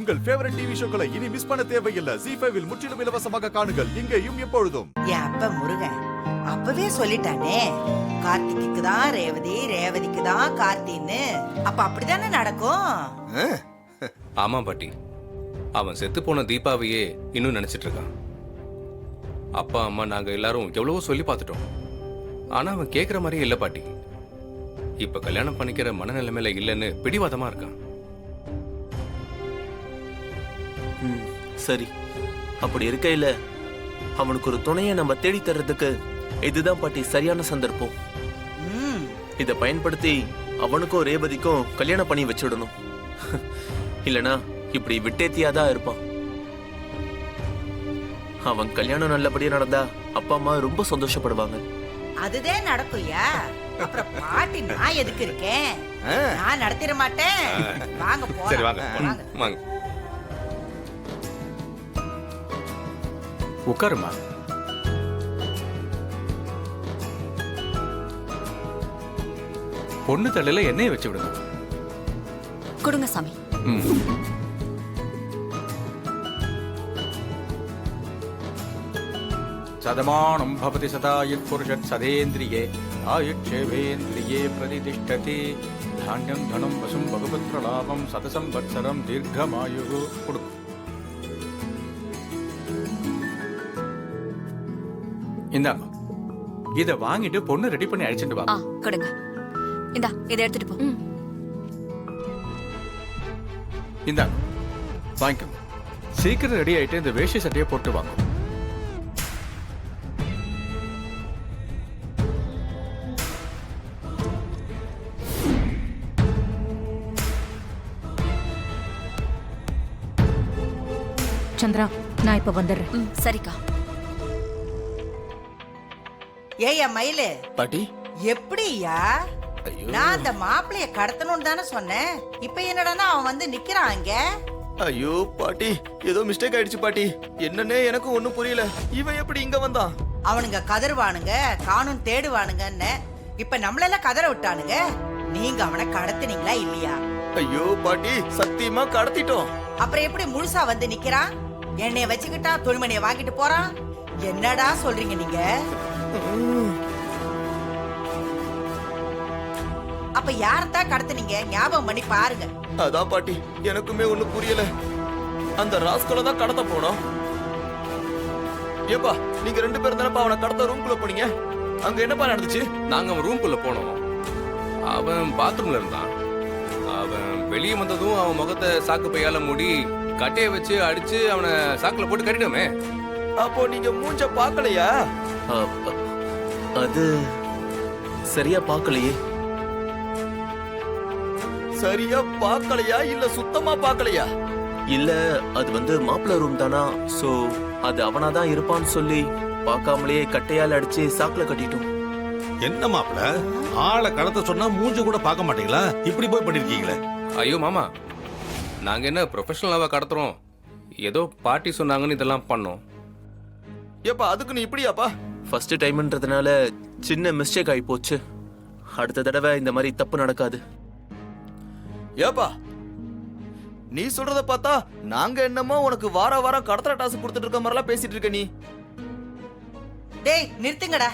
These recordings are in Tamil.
உங்கள் ஃபேவரட் டிவி ஷோக்களை இனி மிஸ் பண்ண தேவையில்லை. ZEE5 இல் முற்றிலும் இலவசமாக காணுங்கள். இங்கேயும் எப்பொழுதும். என் அப்ப முருகன் அப்பவே சொல்லிட்டானே, கார்த்திக்கு தான் ரேவதி, ரேவதிக்கு தான் கார்த்தின்னு. அப்ப அப்படித்தானே நடக்கும். ஆமா பாட்டி, அவன் செத்து போன தீபாவையே இன்னும் நினைச்சிட்டு இருக்கான். அப்பா அம்மா நாங்க எல்லாரும் எவ்வளவோ சொல்லி பார்த்துட்டோம். ஆனா அவன் கேட்குற மாதிரியே இல்லை பாட்டி. இப்ப கல்யாணம் பண்ணிக்கிற மனநிலைமையில இல்லைன்னு பிடிவாதமா இருக்கான். சரி, அப்படி இருக்கையில அவனுக்கு ஒரு துணையை நம்ம தேடி தர்றதுக்கு இதுதான் பாட்டி சரியான சந்தர்ப்பம். இத பயன்படுத்தி அவனுக்கும் ரேவதிக்கும் கல்யாணம் பண்ணி வச்சுடணும். இல்லனா இப்படி விட்டேத்தியாதான் இருப்பான். அவன் கல்யாணம் நல்லபடியா நடந்தா அப்பா அம்மா ரொம்ப சந்தோஷப்படுவாங்க. அதுதான் நடக்கும்யா. அப்புறம் பாட்டி நான் எதுக்கு இருக்கேன்? நான் நடத்திட மாட்டேன். வாங்க போலாம். சரி வாங்க வாங்க. உட்காருமா. பொண்ணு தலையில எண்ணெயை வச்சு விடுங்க. கொடுங்க சாமி. சதமானம் பவதி சதாயுத் புருஷத் சதேந்திரியே ஆயுட்சேவேந்திரியே பிரதிதிஷ்டதி தானியம் தனம் வசும் பகவத்ர லாபம் சதசம்பத்சரம் தீர்க்கமாயு. கொடுக்கும். இந்தாங்க, இத வாங்கிட்டு பொண்ணு ரெடி பண்ணி அழைச்சிட்டு வாங்க. கொடுங்க. இந்தா இதை எடுத்துட்டு போ. இந்தாங்க, வாங்கிக்கோங்க. சீக்கிரம் ரெடி ஆயிட்டு இந்த வேஷ்டி சட்டையை போட்டு வாங்க. சந்திரா, நான் இப்ப வந்துடுறேன். சரிக்கா. ஏய்யா மயிலு பாட்டி, எப்படியா? நான் அந்த மாப்பிளைய கடத்தணும்னு தானே சொன்னேன். இப்ப என்னடானா அவன் வந்து நிக்கிறான் அங்க. ஐயோ பாட்டி, ஏதோ மிஸ்டேக் ஆயிடுச்சு பாட்டி. என்னன்னே எனக்கு ஒண்ணும் புரியல. இவன் எப்படி இங்க வந்தான்? அவனுங்க கதறுவானுங்க, காணும் தேடுவானுங்கன்னு. இப்ப நம்மளெல்லாம் கதற விட்டானுங்க. நீங்க அவனை கடத்துனீங்களா இல்லையா? ஐயோ பாட்டி, சத்தியமா கடத்திட்டோம். அப்புறம் எப்படி முழுசா வந்து நிக்கிறான்? எண்ணெய வச்சுக்கிட்டா துணிமணிய வாங்கிட்டு போறான். என்னடா சொல்றீங்க நீங்க? அப்ப யாரத்தான் கடத்துனீங்க? ஞாபகம் பண்ணி பாருங்க. அதான் பாட்டி, எனக்குமே ஒண்ணு புரியல. அந்த ராஸ்கல தான் கடத்த போனோம். ஏப்பா, நீங்க ரெண்டு பேரும் தானப்பா அவனை கடத்த ரூம்குள்ள போனீங்க. அங்க என்னப்பா நடந்துச்சு? நாங்க அவன் ரூம்குள்ள போனோம். அவன் பாத்ரூம்ல இருந்தான். அவன் வெளியே வந்ததும் அவன் முகத்தை சாக்கு பையால மூடி கட்டைய வச்சு அடிச்சு அவனை சாக்குல போட்டு கட்டிட்டோமே. அப்போ நீங்க மூஞ்ச பாக்கலையா? அது சரியா பாக்கலையே. சரியா பாக்கலையா இல்ல சுத்தமா பாக்கலையா? இல்ல, அது வந்து மாப்பிள்ள ரூம் தானா, சோ அது அவனாதான் இருப்பான்னு சொல்லி பார்க்காமலேயே கட்டையால அடிச்சு சாக்குல கட்டிட்டோம். என்ன மாப்பிள, ஆளை கடத்த சொன்னா மூஞ்ச கூட பார்க்க மாட்டீங்களா? இப்படி போய் பண்ணிருக்கீங்களே. ஐயோ மாமா, நாங்க என்ன ப்ரொஃபஷனலாவா கடத்துறோம்? ஏதோ பார்ட்டி சொன்னாங்கன்னு இதெல்லாம் பண்ணோம். ஏப்பா, அதுக்கு நீ இப்படியாப்பா? ஃபர்ஸ்ட் டைம்ன்றதுனால சின்ன மிஸ்டேக் ஆகி போச்சு. அடுத்த தடவை இந்த மாதிரி தப்பு நடக்காது. ஏப்பா, நீ சொல்றத பார்த்தா நாங்க என்னமோ உனக்கு வார வாரம் கடத்தல டாஸ் கொடுத்துட்டு இருக்க மாதிரிலாம் பேசிட்டு இருக்க நீ. டேய் நிறுத்துங்கடா.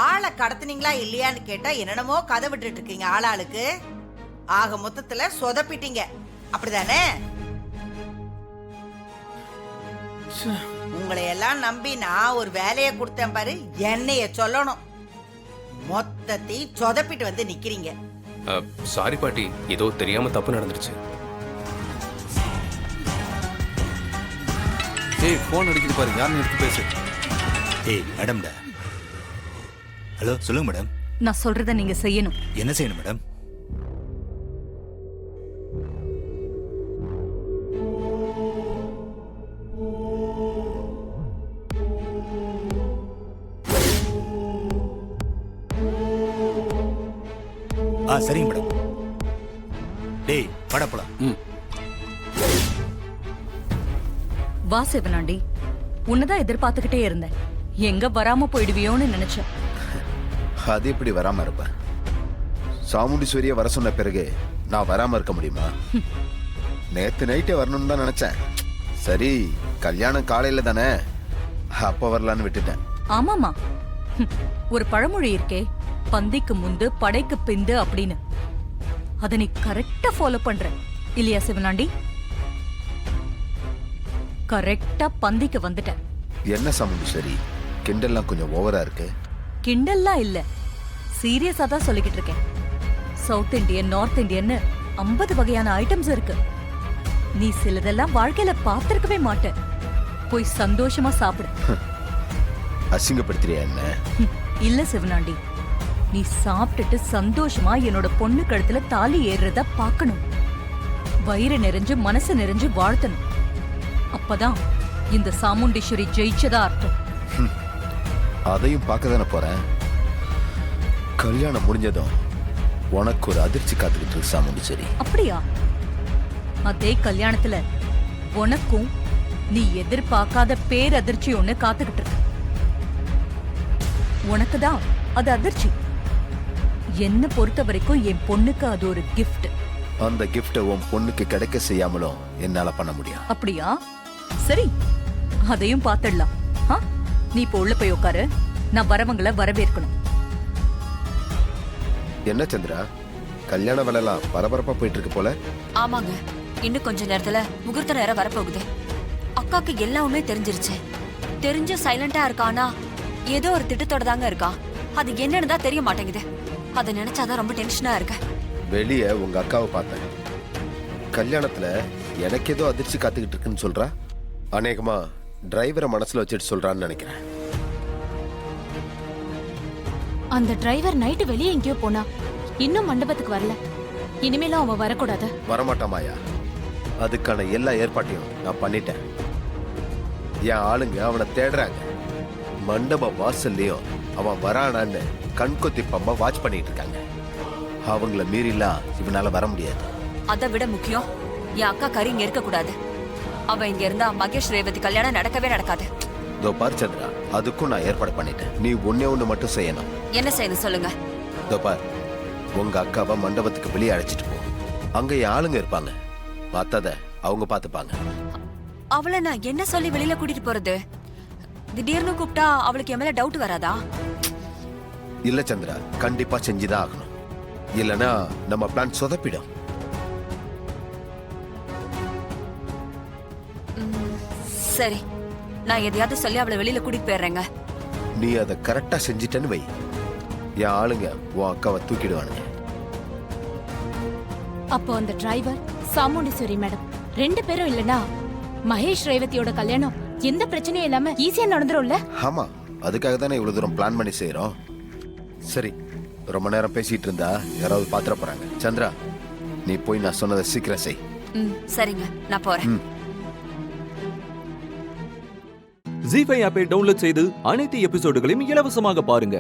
ஆளை கடத்துனீங்களா இல்லையான்னு கேட்டா என்னென்னமோ கதை விட்டுட்டு இருக்கீங்க ஆளாளுக்கு. ஆக மொத்தத்துல சொதப்பிட்டீங்க, அப்படிதானே? உங்களை எல்லாம் நம்பி நான் ஒரு வேலையை கொடுத்தேன் பாரு. என்னைய சொல்லணும். மொத்தத்தையும் சொதப்பிட்டு வந்து நிக்கிறீங்க. சாரி பாட்டி, ஏதோ தெரியாம தப்பு நடந்துருச்சு. ஏய், போன் அடிக்குது பாரு, யாருன்னு எடுத்து பேசு. ஏய் மேடம்டா. ஹலோ, சொல்லுங்க மேடம். நான் சொல்றத நீங்க செய்யணும். என்ன செய்யணும் மேடம்? சரிங்க மேடம். டேய் படப்பலாம். வா சிவனாண்டி, உன்னதான் எதிர்பார்த்துக்கிட்டே இருந்தேன். எங்க வராம போயிடுவியோன்னு நினைச்சேன். அது எப்படி வராம இருப்பேன்? சாமுண்டீஸ்வரியை வர சொன்ன பிறகு நான் வராம இருக்க முடியுமா? நேத்து நைட்டே வரணும்னு தான் நினைச்சேன். சரி கல்யாணம் காலையில தானே, அப்ப வரலான்னு விட்டுட்டேன். ஆமாமா. ஒரு பழமொழி இருக்கே, பந்திக்கு முந்து படைக்கு பிந்து அப்படின்னு. அத நீ கரெக்டா ஃபாலோ பண்ற இல்லையா சிவனாண்டி? கரெக்டா பந்திக்கு வந்துட்ட. என்ன சாமுண்டி சரி, கிண்டல்லாம் கொஞ்சம் ஓவரா இருக்கு. கிண்டல்லாம் இல்ல, சீரியஸா தான் சொல்லிக்கிட்டு இருக்கேன். சவுத் இந்தியன், நார்த் இந்தியன் 50 வகையான ஐட்டம்ஸ் இருக்கு. நீ சிலதெல்லாம் வாழ்க்கையில பார்த்திருக்கவே மாட்ட. போய் சந்தோஷமா சாப்பிடு. அசிங்கப்படுத்துறியா என்ன? இல்ல சிவனாண்டி, நீ சாப்பிட்டுட்டு சந்தோஷமா என்னோட பொண்ணு கழுத்துல தாலி ஏறுறத பார்க்கணும். வயிறு நிறைஞ்சு மனசு நிறைஞ்சு வாழ்த்தணும். அப்பதான் இந்த சாமுண்டீஸ்வரி ஜெயிச்சதா அர்த்தம். அதையும் பார்க்க தானே போறேன். கல்யாணம் முடிஞ்சதும் உனக்கு ஒரு அதிர்ச்சி காத்துக்கிட்டு இருக்கு சாமுண்டி சரி. அப்படியா? அதே கல்யாணத்துல உனக்கும் நீ எதிர்பார்க்காத பேரதிர்ச்சி ஒண்ணு காத்துக்கிட்டு இருக்கு. உனக்குதான் அது அதிர்ச்சி. என்ன பொறுத்த வரைக்கும் என் பொண்ணுக்கு அது ஒரு கிஃப்ட். அந்த கிஃப்ட உன் பொண்ணுக்கு கிடைக்க செய்யாமலும் என்னால பண்ண முடியும். அப்படியா? சரி, அதையும் பார்த்துடலாம். நீ இப்ப உள்ள போய் உட்காரு, நான் வரவங்களை வரவேற்கணும். என்ன சந்திரா, கல்யாண வேலைலாம் பரபரப்பா போயிட்டு இருக்கு போல. ஆமாங்க, இன்னும் கொஞ்ச நேரத்துல முகூர்த்த நேரம் வரப்போகுது. அக்காக்கு எல்லாமே தெரிஞ்சிருச்சு. தெரிஞ்சு சைலண்டா இருக்கானா ஏதோ ஒரு திட்டத்தோட தாங்க இருக்கா. அது என்னன்னு தான் தெரிய மாட்டேங்குது. அதை நினைச்சாதான் ரொம்ப டென்ஷனா இருக்கு. வெளியே உங்க அக்காவை பார்த்தேன். கல்யாணத்துல எனக்கு ஏதோ அதிர்ச்சி காத்துக்கிட்டு இருக்குன்னு சொல்றா. அநேகமா டிரைவரை மனசுல வச்சுட்டு சொல்றான்னு நினைக்கிறேன். அந்த டிரைவர் நைட்டு வெளியே எங்கேயோ போனா, இன்னும் மண்டபத்துக்கு வரல. இனிமேலும் அவன் வரக்கூடாது. வரமாட்டாமாயா? அதுக்கான எல்லா ஏற்பாட்டையும் நான் பண்ணிட்டேன். என் ஆளுங்க அவனை தேடுறாங்க. மண்டப வாசல்லையும் அவன் வரானான்னு கண்கொத்தி பம்பா வாட்ச் பண்ணிட்டு இருக்காங்க. அவங்கள மீறிலாம் இவனால வர முடியாது. அதை விட முக்கியம், என் அக்கா கறி இங்க இருக்க கூடாது. அவ இங்க இருந்தா மகேஷ் ரேவதி கல்யாணம் நடக்கவே நடக்காது. இதோ பார் சந்திரா, அதுக்கும் நான் ஏற்பாடு பண்ணிட்டேன். நீ ஒன்னே ஒண்ணு மட்டும் செய்யணும். என்ன செய்யணும் சொல்லுங்க. இதோ பார், உங்க அக்காவை மண்டபத்துக்கு வெளியே அழைச்சிட்டு போ. அங்க என் ஆளுங்க இருப்பாங்க. மத்தத அவங்க பாத்துப்பாங்க. அவளை நான் என்ன சொல்லி வெளியில கூட்டிட்டு போறது? திடீர்னு கூப்பிட்டா அவளுக்கு என் மேல டவுட் வராதா? இல்ல சந்திரா, கண்டிப்பா செஞ்சுதான் ஆகணும். இல்லனா நம்ம பிளான் சொதப்பிடும். சரி, நான் எதையாவது சொல்லி அவளை வெளியில கூட்டிட்டு போயிடுறேங்க. நீ அதை கரெக்டா செஞ்சிட்டேன்னு வை, என் ஆளுங்க உன் அக்காவை தூக்கிடுவானுங்க. அப்போ அந்த டிரைவர் சாமுண்டீஸ்வரி மேடம் 2 பேரும் இல்லனா மகேஷ் ரேவதியோட கல்யாணம் எந்த பிரச்சனையும் இல்லாம ஈஸியா நடந்துரும்ல? ஆமா, அதுக்காக தானே இவ்வளவு தூரம் பிளான் பண்ணி செய்யறோம். சரி, ரொம்ப நேரம் பேசிட்டு இருந்தா யாராவது பாத்திர போறாங்க. சந்திரா, நீ போய் நான் சொன்னதை சீக்கிரம் செய். சரிங்க, நான் போறேன். ஜீ5 ஆப்பை டவுன்லோட் செய்து அனைத்து எபிசோடுகளையும் இலவசமாக பாருங்க.